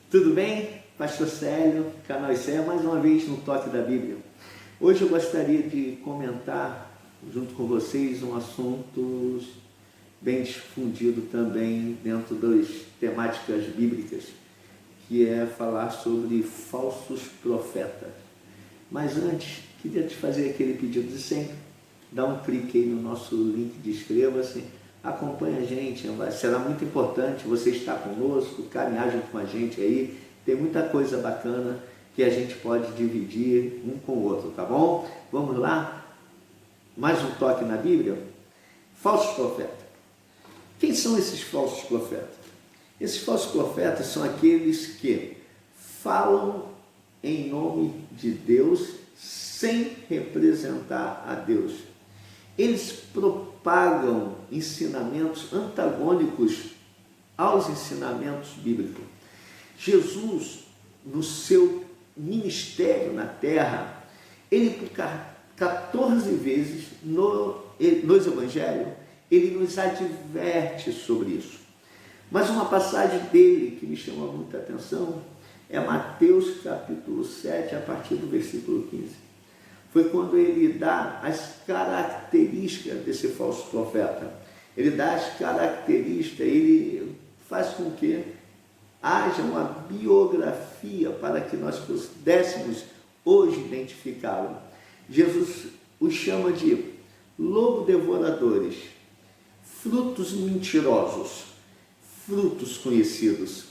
Tudo bem? Pastor Célio, canal ICEA, mais uma vez no Toque da Bíblia. Hoje eu gostaria de comentar junto com vocês um assunto bem difundido também dentro das temáticas bíblicas, que é falar sobre falsos profetas. Mas antes, queria te fazer aquele pedido de sempre. Dá um clique aí no nosso link de inscreva-se, acompanha a gente, será muito importante você estar conosco, caminhar junto com a gente aí. Tem muita coisa bacana que a gente pode dividir um com o outro, tá bom? Vamos lá? Mais um toque na Bíblia? Falsos profetas. Quem são esses falsos profetas? Esses falsos profetas são aqueles que falam em nome de Deus sem representar a Deus. Eles propagam ensinamentos antagônicos aos ensinamentos bíblicos. Jesus, no seu ministério na terra, ele por 14 vezes nos evangelhos, ele nos adverte sobre isso. Mas uma passagem dele que me chama muita atenção é Mateus capítulo 7, a partir do versículo 15. Foi quando ele dá as características desse falso profeta. Ele dá as características, ele faz com que haja uma biografia para que nós pudéssemos hoje identificá-lo. Jesus os chama de lobo devoradores, frutos mentirosos, frutos conhecidos.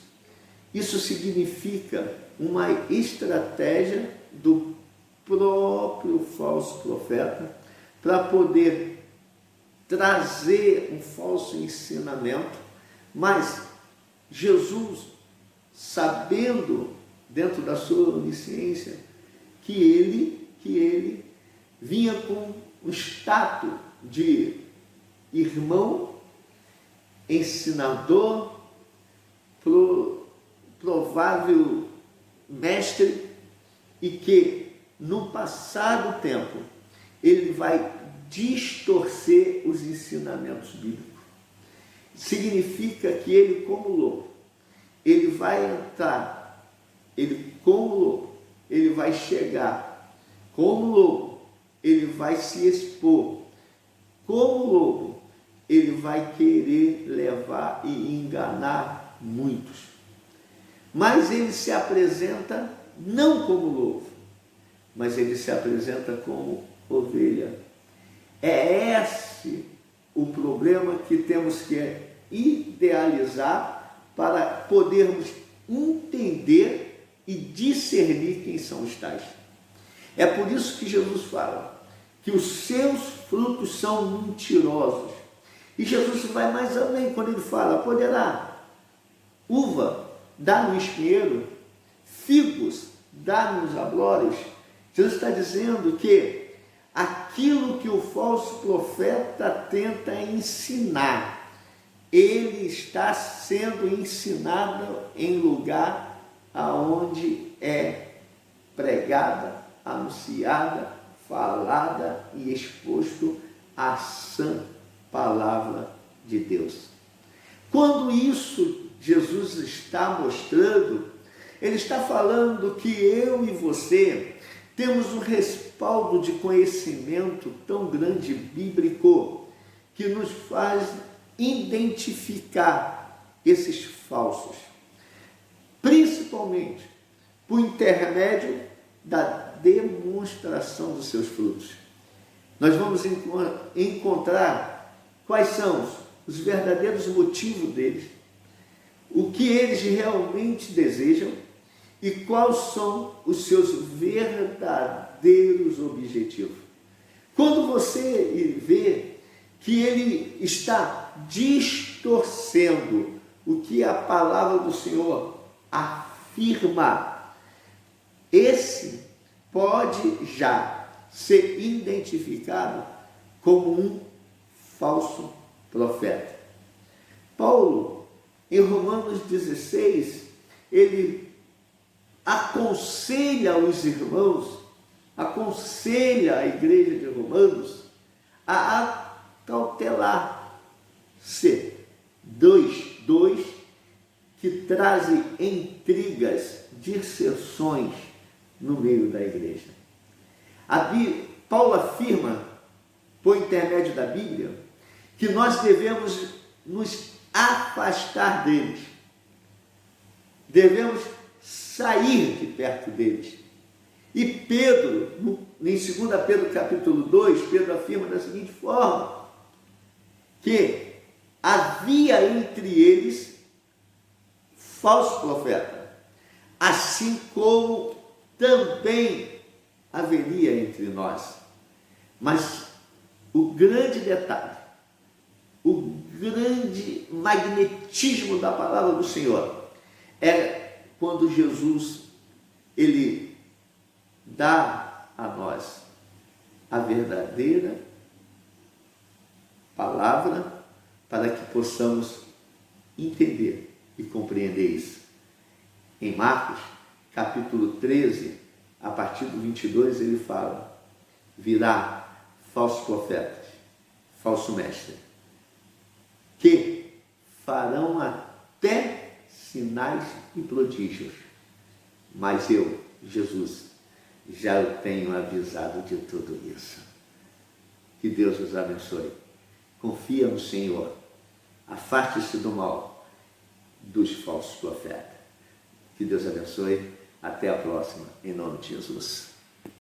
Isso significa uma estratégia do próprio falso profeta para poder trazer um falso ensinamento, mas Jesus, sabendo dentro da sua onisciência que ele vinha com o status de irmão, ensinador, provável mestre, e que no passado tempo ele vai distorcer os ensinamentos bíblicos. Significa que ele, como lobo, ele vai entrar, ele como lobo, ele vai chegar, como lobo, ele vai se expor, como lobo, ele vai querer levar e enganar muitos. Mas ele se apresenta não como lobo, mas ele se apresenta como ovelha. É esse o problema que temos que idealizar para podermos entender e discernir quem são os tais. É por isso que Jesus fala que os seus frutos são mentirosos. E Jesus vai mais além quando ele fala: poderá uva dar no espinheiro, figos dar nos abrolhos? Jesus está dizendo que aquilo que o falso profeta tenta ensinar, ele está sendo ensinado em lugar aonde é pregada, anunciada, falada e exposto a sã palavra de Deus. Quando isso Jesus está mostrando, ele está falando que eu e você temos um respaldo de conhecimento tão grande bíblico que nos faz identificar esses falsos, principalmente por intermédio da demonstração dos seus frutos. Nós vamos encontrar quais são os verdadeiros motivos deles, o que eles realmente desejam e quais são os seus verdadeiros objetivos. Quando você vê que ele está distorcendo o que a palavra do Senhor afirma, esse pode já ser identificado como um falso profeta. Paulo, em Romanos 16, ele aconselha os irmãos, aconselha a igreja de Romanos a acautelar-se dos que trazem intrigas, disserções no meio da igreja. Paulo afirma, por intermédio da Bíblia, que nós devemos nos afastar deles. Devemos sair de perto deles. E Pedro, em 2 Pedro capítulo 2, Pedro afirma da seguinte forma, que havia entre eles falso profeta, assim como também haveria entre nós. Mas o grande detalhe, o grande magnetismo da palavra do Senhor é quando Jesus, ele dá a nós a verdadeira palavra para que possamos entender e compreender isso. Em Marcos, capítulo 13, a partir do 22, ele fala: virá falsos profetas, falso mestre, que farão até sinais e prodígios, mas eu, Jesus, já o tenho avisado de tudo isso. Que Deus os abençoe. Confia no Senhor. Afaste-se do mal, dos falsos profetas. Que Deus abençoe. Até a próxima, em nome de Jesus.